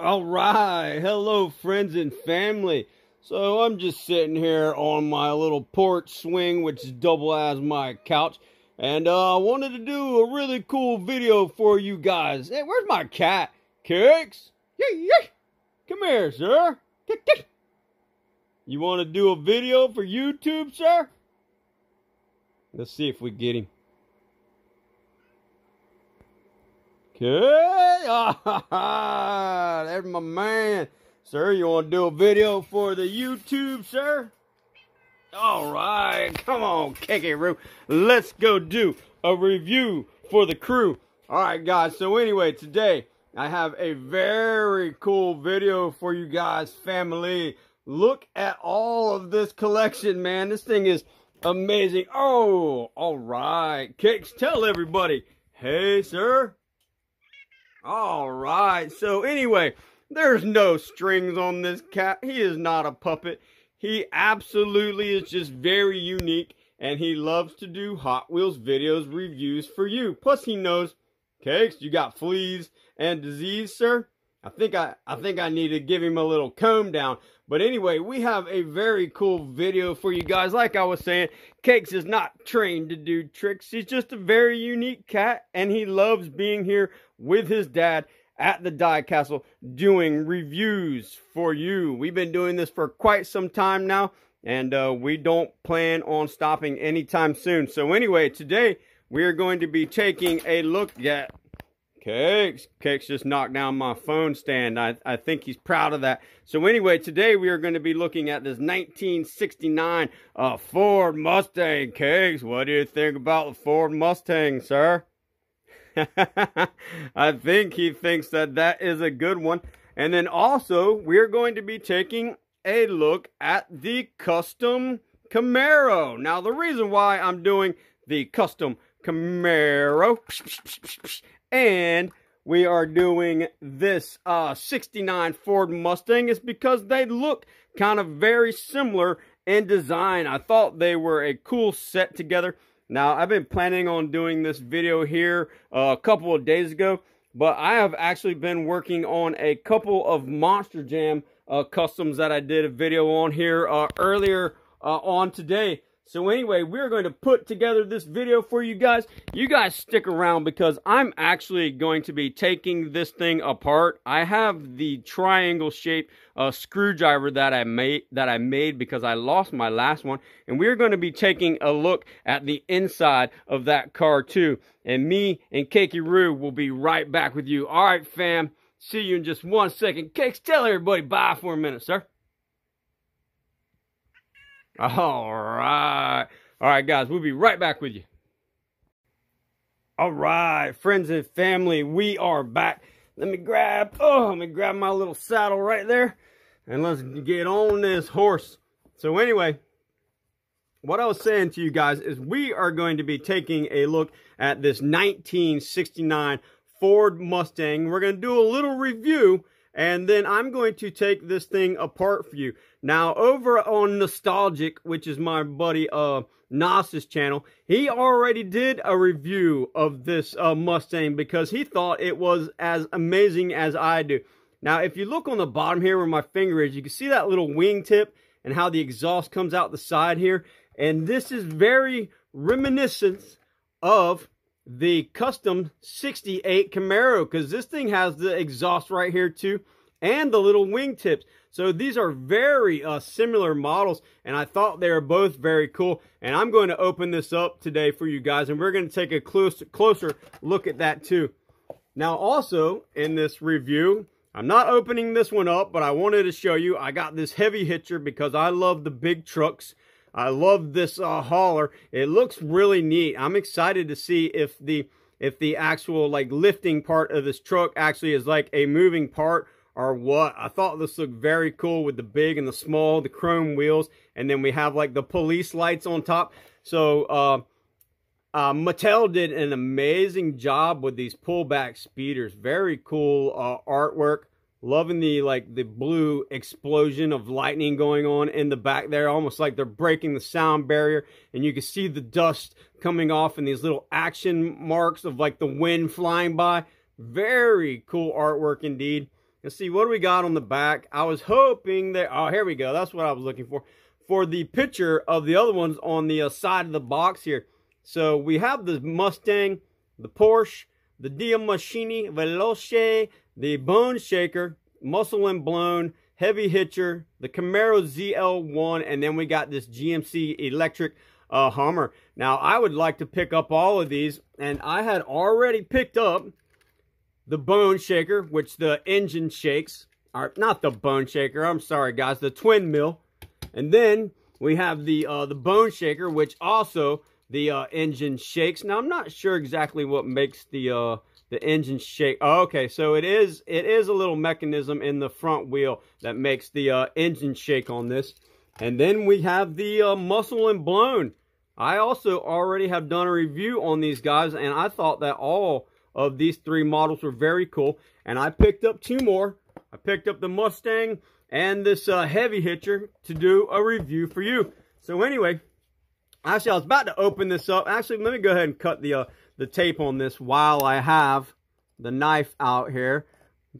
All right, hello friends and family. So I'm just sitting here on my little porch swing, which is double as my couch, and I wanted to do a really cool video for you guys. Hey, where's my cat? Kicks? Yay, yay. Come here, sir. Kick, kick. You want to do a video for YouTube, sir? Let's see if we get him. Okay, there's my man. Sir, you want to do a video for the YouTube, sir? All right, come on, kick it, Roo. Let's go do a review for the crew. All right, guys, so anyway, today I have a very cool video for you guys, family. Look at all of this collection, man. This thing is amazing. Oh, all right. Kicks, tell everybody. Hey, sir. All right, so anyway, there's no strings on this cat. He is not a puppet. He absolutely is just very unique, and he loves to do Hot Wheels videos, reviews for you. Plus, he knows, Cakes, you got fleas and disease, sir. I think I need to give him a little comb down. But anyway, we have a very cool video for you guys. Like I was saying, Cakes is not trained to do tricks. He's just a very unique cat, and he loves being here with his dad at the Die Castle doing reviews for you. We've been doing this for quite some time now, and we don't plan on stopping anytime soon. So anyway, today we are going to be taking a look at Cakes. Cakes just knocked down my phone stand. I think he's proud of that. So anyway, today we are going to be looking at this 1969 Ford Mustang. Cakes, what do you think about the Ford Mustang, sir? I think he thinks that is a good one. And then also, we're going to be taking a look at the custom Camaro. Now, the reason why I'm doing the custom Camaro and we are doing this 69 Ford Mustang is because they look kind of very similar in design. I thought they were a cool set together. Now, I've been planning on doing this video here a couple of days ago, but I have actually been working on a couple of Monster Jam customs that I did a video on here earlier on today. So anyway, we're going to put together this video for you guys. You guys stick around because I'm actually going to be taking this thing apart. I have the triangle shaped screwdriver that I made because I lost my last one, and we're going to be taking a look at the inside of that car too. And me and Cakey Roo will be right back with you. All right, fam. See you in just 1 second. Cakes, tell everybody bye for a minute, sir. All right, guys, we'll be right back with you. All right, friends and family, we are back. Let me grab my little saddle right there, and let's get on this horse. So anyway, what I was saying to you guys is we are going to be taking a look at this 1969 Ford Mustang. We're going to do a little review, and then I'm going to take this thing apart for you. Now, over on Nostalgic, which is my buddy Nas's channel, he already did a review of this Mustang because he thought it was as amazing as I do. Now, if you look on the bottom here where my finger is, you can see that little wingtip and how the exhaust comes out the side here. And this is very reminiscent of the custom 68 Camaro, because this thing has the exhaust right here too and the little wingtips. So these are very similar models, and I thought they were both very cool. And I'm going to open this up today for you guys, and we're going to take a closer look at that too. Now also in this review, I'm not opening this one up, but I wanted to show you I got this heavy hitcher because I love the big trucks. I love this hauler. It looks really neat. I'm excited to see if the actual like lifting part of this truck actually is like a moving part or what. I thought this looked very cool with the big and the small, the chrome wheels, and then we have like the police lights on top. So Mattel did an amazing job with these pullback speeders. Very cool artwork. Loving the blue explosion of lightning going on in the back there, almost like they're breaking the sound barrier, and you can see the dust coming off and these little action marks of like the wind flying by. Very cool artwork indeed. Let's see, what do we got on the back? I was hoping that, oh, here we go. That's what I was looking for the picture of the other ones on the side of the box here. So we have the Mustang, the Porsche, the Diamaschini Veloce, the Bone Shaker, Muscle and Blown, Heavy Hitcher, the Camaro ZL1, and then we got this GMC electric Hummer. Now, I would like to pick up all of these, and I had already picked up the Bone Shaker, which the engine shakes. Or not the Bone Shaker, I'm sorry guys, the twin mill. And then we have the Bone Shaker, which also the engine shakes. Now I'm not sure exactly what makes the engine shake. Oh, okay, so it is a little mechanism in the front wheel that makes the engine shake on this. And then we have the Muscle and Blown. I also already have done a review on these guys, and I thought that all of these three models were very cool. And I picked up two more. I picked up the Mustang and this Heavy Hitcher to do a review for you. So anyway, actually I was about to open this up. Actually, let me go ahead and cut the tape on this while I have the knife out here.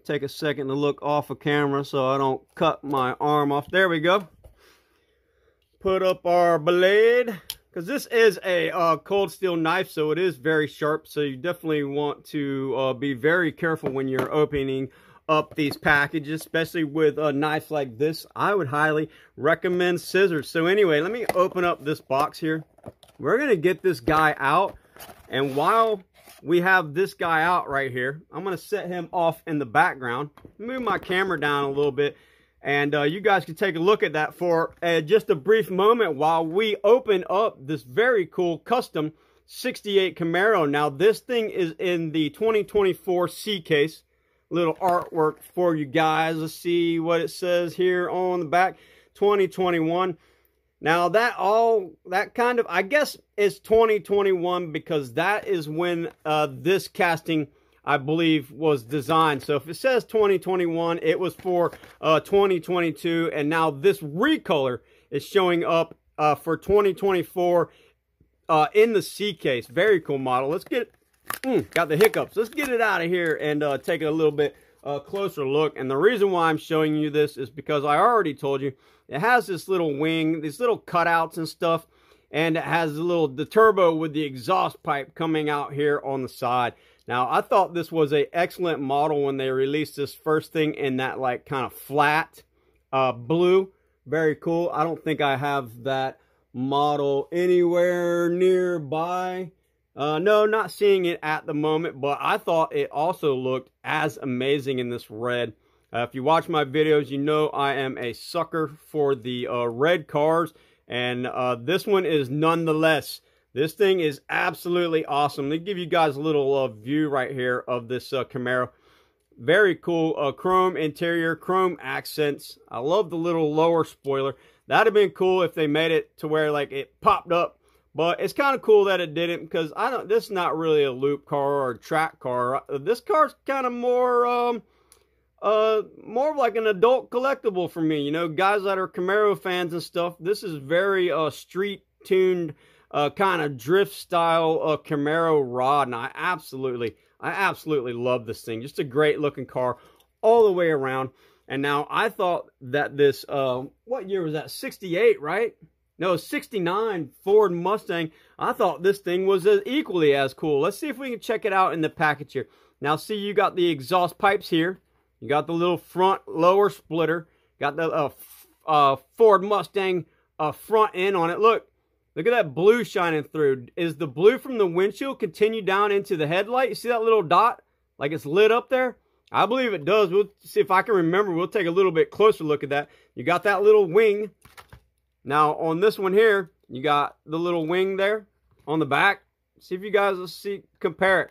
Take a second to look off of camera so I don't cut my arm off. There we go. Put up our blade, because this is a cold steel knife, so it is very sharp. So you definitely want to be very careful when you're opening up these packages, especially with knives like this. I would highly recommend scissors. So anyway, let me open up this box here. We're going to get this guy out, and while we have this guy out right here, I'm going to set him off in the background. Move my camera down a little bit, and you guys can take a look at that for just a brief moment while we open up this very cool custom 68 Camaro. Now, this thing is in the 2024 C case. Little artwork for you guys. Let's see what it says here on the back. 2021. Now, that kind of, I guess, is 2021 because that is when this casting, I believe, was designed. So if it says 2021, it was for 2022, and now this recolor is showing up for 2024 in the C case. Very cool model. Let's get got the hiccups. Let's get it out of here and take a little bit closer look. And the reason why I'm showing you this is because I already told you it has this little wing, these little cutouts and stuff, and it has the turbo with the exhaust pipe coming out here on the side. Now, I thought this was an excellent model when they released this first thing in that like kind of flat blue. Very cool. I don't think I have that model anywhere nearby. No, not seeing it at the moment, but I thought it also looked as amazing in this red. If you watch my videos, you know I am a sucker for the red cars, and this one is nonetheless. This thing is absolutely awesome. Let me give you guys a little view right here of this Camaro. Very cool chrome interior, chrome accents. I love the little lower spoiler. That'd have been cool if they made it to where like it popped up. But it's kind of cool that it didn't, because this is not really a loop car or a track car. This car's kind of more of like an adult collectible for me. You know, guys that are Camaro fans and stuff. This is very street tuned, kind of drift style Camaro rod, and I absolutely love this thing. Just a great looking car all the way around. And now I thought that this what year was that? 68, right? No, 69 Ford Mustang. I thought this thing was equally as cool. Let's see if we can check it out in the package here. Now, see, you got the exhaust pipes here. You got the little front lower splitter. Got the Ford Mustang front end on it. Look at that blue shining through. Is the blue from the windshield continue down into the headlight? You see that little dot? Like it's lit up there? I believe it does. We'll see if I can remember. We'll take a little bit closer look at that. You got that little wing. Now, on this one here, you got the little wing there on the back. See if you guys will compare it.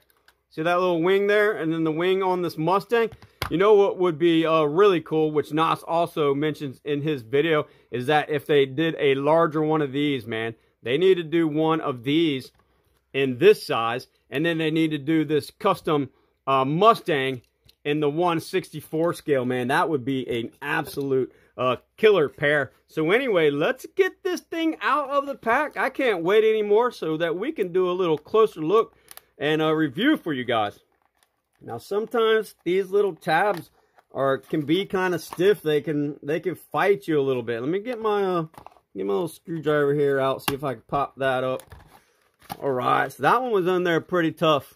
See that little wing there, and then the wing on this Mustang? You know what would be really cool, which Nas also mentions in his video, is that if they did a larger one of these, man, they need to do one of these in this size, and then they need to do this custom Mustang in the 1/64 scale, man. That would be an absolute killer pair. So anyway, let's get this thing out of the pack. I can't wait anymore so that we can do a little closer look and a review for you guys. Now, sometimes these little tabs can be kind of stiff. They can fight you a little bit. Let me get my little screwdriver here out, see if I can pop that up. All right, so that one was in there pretty tough.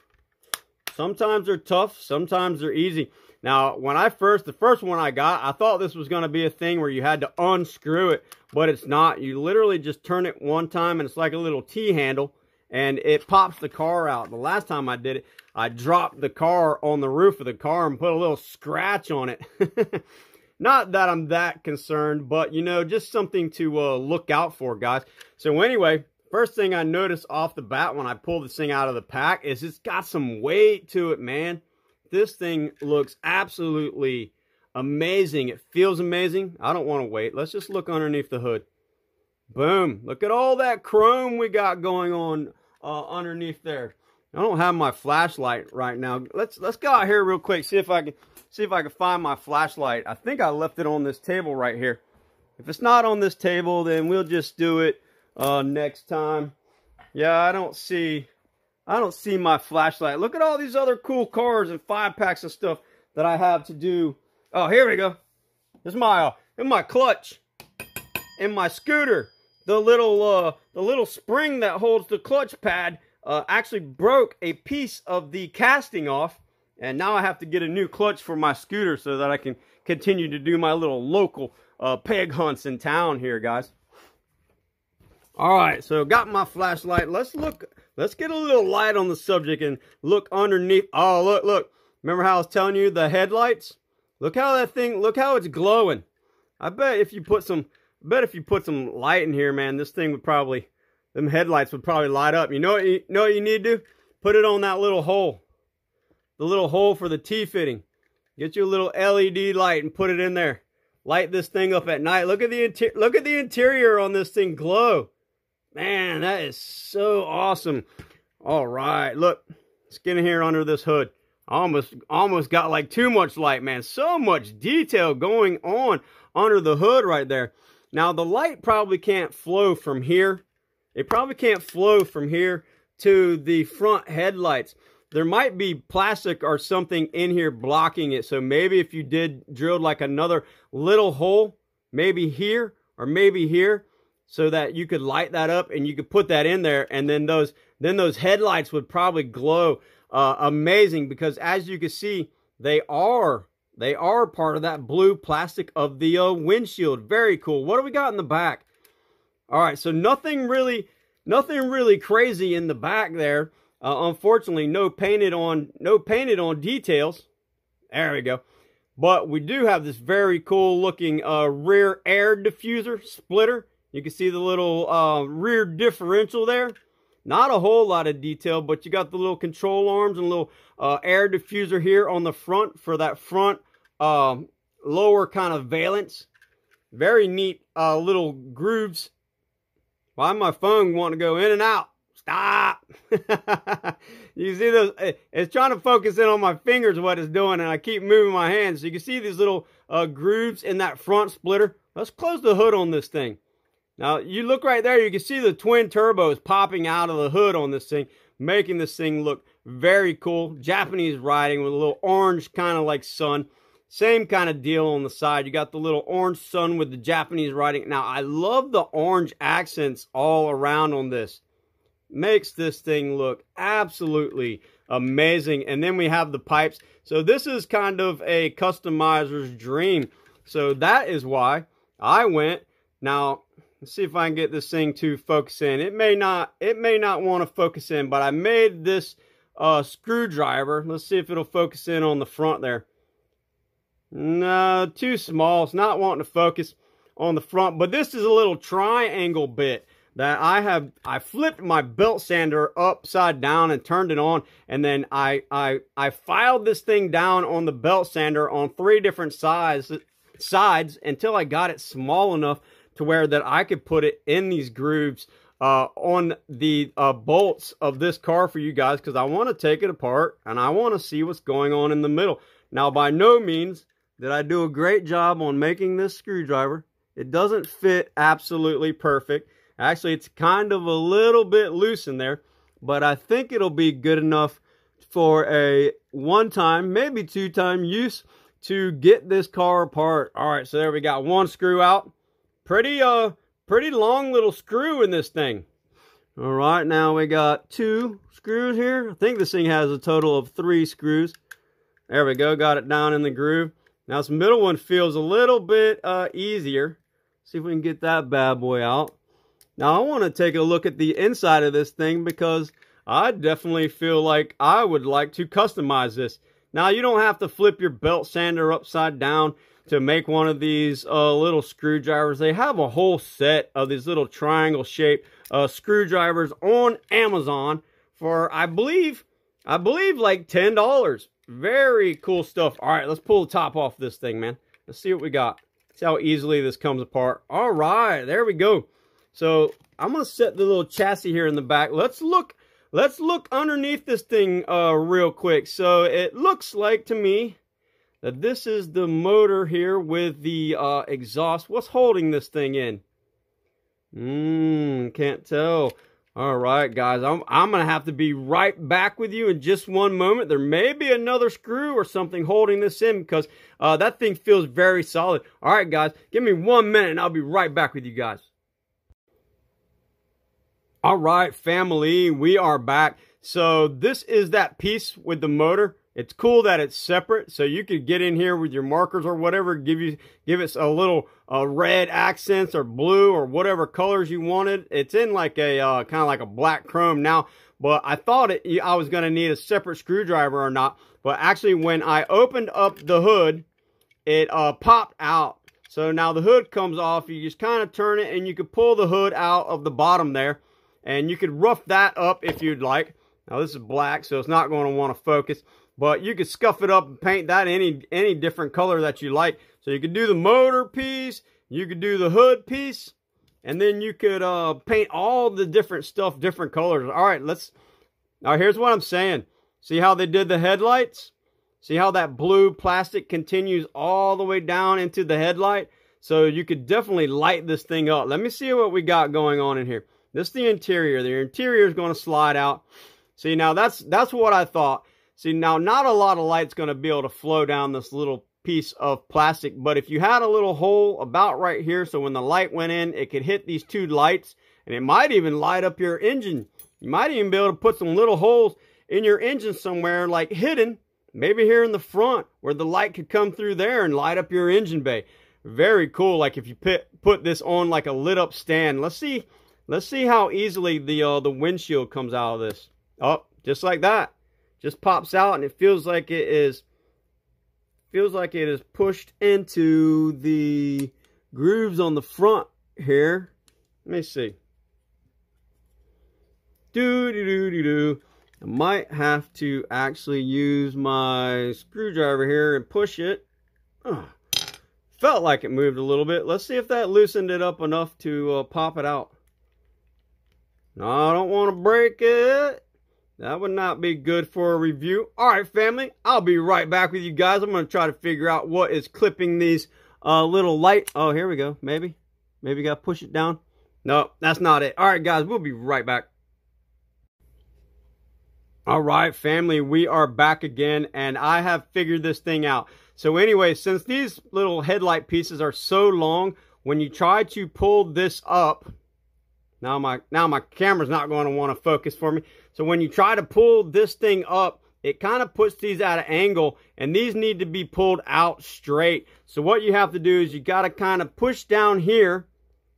Sometimes they're tough, sometimes they're easy. Now, when the first one I got, I thought this was going to be a thing where you had to unscrew it, but it's not. You literally just turn it one time, and it's like a little T-handle, and it pops the car out. The last time I did it, I dropped the car on the roof of the car and put a little scratch on it. Not that I'm that concerned, but, you know, just something to look out for, guys. So anyway, first thing I noticed off the bat when I pulled this thing out of the pack is it's got some weight to it, man. This thing looks absolutely amazing. It feels amazing. I don't want to wait. Let's just look underneath the hood. Boom. Look at all that chrome we got going on underneath there. I don't have my flashlight right now. Let's go out here real quick, see if I can find my flashlight. I think I left it on this table right here. If it's not on this table, then we'll just do it next time. Yeah, I don't see my flashlight. Look at all these other cool cars and 5-packs and stuff that I have to do. Oh, here we go. There's my clutch in my scooter. The little spring that holds the clutch pad actually broke a piece of the casting off, and now I have to get a new clutch for my scooter so that I can continue to do my little local peg hunts in town here, guys. All right, so got my flashlight. Let's get a little light on the subject and look underneath. Oh, look. Remember how I was telling you the headlights? Look how it's glowing. I bet if you put some light in here, man, this thing would probably, them headlights would probably light up. You know what you need to do? Put it on that little hole. The little hole for the T-fitting. Get you a little LED light and put it in there. Light this thing up at night. Look at the interior on this thing glow. Man, that is so awesome. All right, look. Let's get in here under this hood. Almost got like too much light, man. So much detail going on under the hood right there. Now, the light probably can't flow from here. It probably can't flow from here to the front headlights. There might be plastic or something in here blocking it. So maybe if you did drill like another little hole, maybe here or maybe here, so that you could light that up and you could put that in there, and then those headlights would probably glow amazing, because as you can see, they are part of that blue plastic of the windshield. Very cool. What do we got in the back? All right, so nothing really crazy in the back there. Unfortunately, no painted on details. There we go. But we do have this very cool looking rear air diffuser splitter. You can see the little rear differential there. Not a whole lot of detail, but you got the little control arms and a little air diffuser here on the front for that front lower kind of valence. Very neat little grooves. Why my phone want to go in and out? Stop! You see those? It's trying to focus in on my fingers what it's doing, and I keep moving my hands. So you can see these little grooves in that front splitter. Let's close the hood on this thing. Now, you look right there, you can see the twin turbos popping out of the hood on this thing, making this thing look very cool. Japanese writing with a little orange kind of like sun. Same kind of deal on the side. You got the little orange sun with the Japanese writing. Now, I love the orange accents all around on this. Makes this thing look absolutely amazing. And then we have the pipes. So this is kind of a customizer's dream. So that is why I went. Now, let's see if I can get this thing to focus in. It may not want to focus in, but I made this screwdriver. Let's see if it'll focus in on the front there. No, too small. It's not wanting to focus on the front. But this is a little triangle bit that I flipped my belt sander upside down and turned it on, and then I filed this thing down on the belt sander on 3 different sides until I got it small enough to where that I could put it in these grooves on the bolts of this car for you guys, because I want to take it apart and I want to see what's going on in the middle. Now, by no means did I do a great job on making this screwdriver. It doesn't fit absolutely perfect. Actually, it's kind of a little bit loose in there, but I think it'll be good enough for a 1-time, maybe 2-time use to get this car apart. All right, so there we got one screw out. Pretty long little screw in this thing. All right, now we got 2 screws here. I think this thing has a total of 3 screws. There we go, got it down in the groove. Now this middle one feels a little bit easier. See if we can get that bad boy out. Now I want to take a look at the inside of this thing because I definitely feel like I would like to customize this. Now you don't have to flip your belt sander upside down to make one of these little screwdrivers. They have a whole set of these little triangle shaped screwdrivers on Amazon for I believe like $10. Very cool stuff. All right, let's pull the top off this thing, man. Let's see what we got. See how easily this comes apart. All right, there we go. So I'm gonna set the little chassis here in the back. Let's look underneath this thing real quick. So it looks like to me that this is the motor here with the exhaust. What's holding this thing in? Can't tell. All right, guys, I'm gonna have to be right back with you in just one moment. There may be another screw or something holding this in because that thing feels very solid. All right, guys, give me 1 minute and I'll be right back with you guys. All right, family, we are back. So this is that piece with the motor. It's cool that it's separate, so you could get in here with your markers or whatever, give it a little red accents or blue or whatever colors you wanted. It's in like a kind of like a black chrome now, but I thought I was going to need a separate screwdriver or not. But actually, when I opened up the hood, it popped out. So now the hood comes off. You just kind of turn it, and you could pull the hood out of the bottom there, and you could rough that up if you'd like. Now this is black, so it's not going to want to focus. But you could scuff it up and paint that any different color that you like. So you could do the motor piece, you could do the hood piece, and then you could paint all the different stuff, different colors. All right, now here's what I'm saying. See how they did the headlights? See how that blue plastic continues all the way down into the headlight? So you could definitely light this thing up. Let me see what we got going on in here. This is the interior. The interior is going to slide out. See, now that's what I thought. See, now not a lot of light's going to be able to flow down this little piece of plastic, but if you had a little hole about right here, so when the light went in, it could hit these 2 lights, and it might even light up your engine. You might even be able to put some little holes in your engine somewhere, like hidden, maybe here in the front, where the light could come through there and light up your engine bay. Very cool, like if you put this on like a lit up stand. Let's see how easily the windshield comes out of this. Oh, just like that. Just pops out, and it feels like it is pushed into the grooves on the front here. Let me see. I might have to actually use my screwdriver here and push it. Felt like it moved a little bit. Let's see if that loosened it up enough to pop it out. No, I don't want to break it. That would not be good for a review. All right, family, I'll be right back with you guys. I'm going to try to figure out what is clipping these little light. Oh, here we go. Maybe got to push it down. No, that's not it. All right, guys, we'll be right back. All right, family, we are back again, and I have figured this thing out. So anyway, since these little headlight pieces are so long, when you try to pull this up, now my camera's not going to want to focus for me. So when you try to pull this thing up, it kind of puts these at an angle, and these need to be pulled out straight. So what you have to do is you got to kind of push down here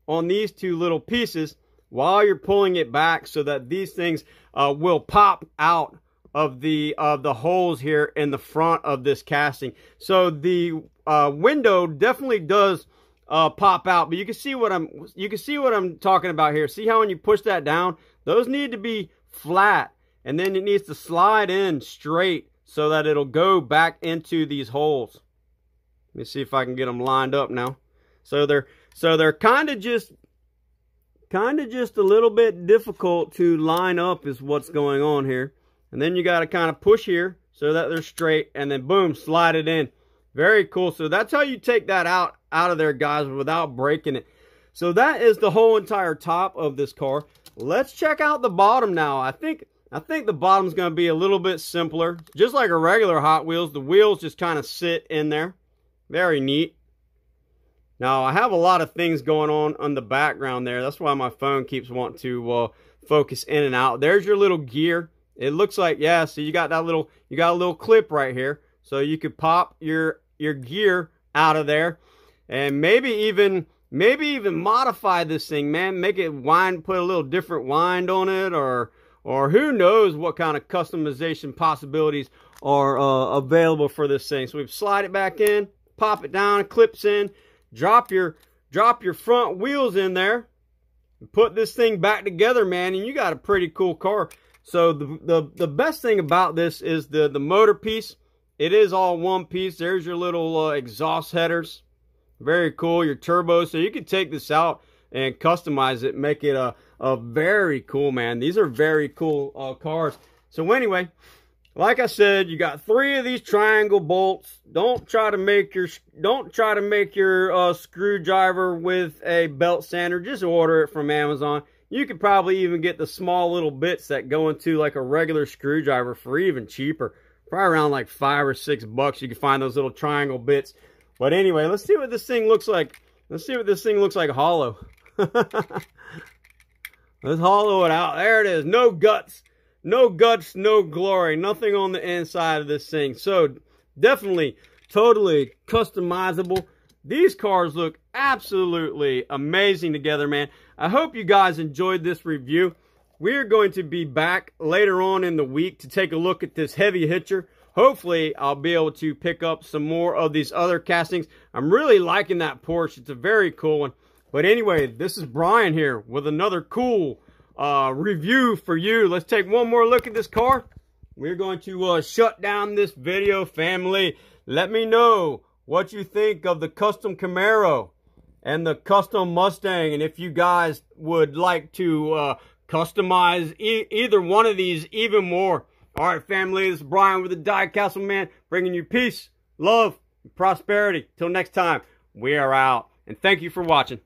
on these 2 little pieces while you're pulling it back, so that these things will pop out of the holes here in the front of this casting. So the window definitely does pop out, but you can see what I'm talking about here. See how when you push that down, those need to be flat, and then it needs to slide in straight so that it'll go back into these holes. Let me see if I can get them lined up now. So they're kind of just a little bit difficult to line up is what's going on here. And then you got to kind of push here so that they're straight, and then boom, slide it in. Very cool. So that's how you take that out of there, guys, without breaking it. So that is the whole entire top of this car. Let's check out the bottom now. I think I think the bottom's going to be a little bit simpler. Just like a regular Hot Wheels, the wheels just kind of sit in there. Very neat. Now, I have a lot of things going on the background there. That's why my phone keeps wanting to focus in and out. There's your little gear. It looks like, yeah, so you got a little clip right here. So you could pop your gear out of there. And maybe even modify this thing, man. Make it wind, put a little different wind on it, or who knows what kind of customization possibilities are available for this thing. So we slide it back in, pop it down, clips in, drop your front wheels in there, and put this thing back together, man, and you got a pretty cool car. So the best thing about this is the motor piece. It is all one piece. There's your little exhaust headers. Very cool. Your turbo. So you can take this out and customize it, make it a very cool, man. These are very cool cars. So anyway, like I said, you got 3 of these triangle bolts. Don't try to make your screwdriver with a belt sander. Just order it from Amazon. You could probably even get the small little bits that go into like a regular screwdriver for even cheaper. Probably around like $5 or $6. You can find those little triangle bits. But anyway, let's see what this thing looks like. Let's see what this thing looks like hollow. Let's hollow it out. There it is. No guts. No guts, no glory. Nothing on the inside of this thing. So definitely, totally customizable. These cars look absolutely amazing together, man. I hope you guys enjoyed this review. We're going to be back later on in the week to take a look at this heavy hitcher. Hopefully, I'll be able to pick up some more of these other castings. I'm really liking that Porsche. It's a very cool one. But anyway, this is Brian here with another cool review for you. Let's take one more look at this car. We're going to shut down this video, family. Let me know what you think of the custom Camaro and the custom Mustang, and if you guys would like to customize either one of these even more. All right, family, this is Brian with the Die Castle Man, bringing you peace, love, and prosperity. Till next time, we are out, and thank you for watching.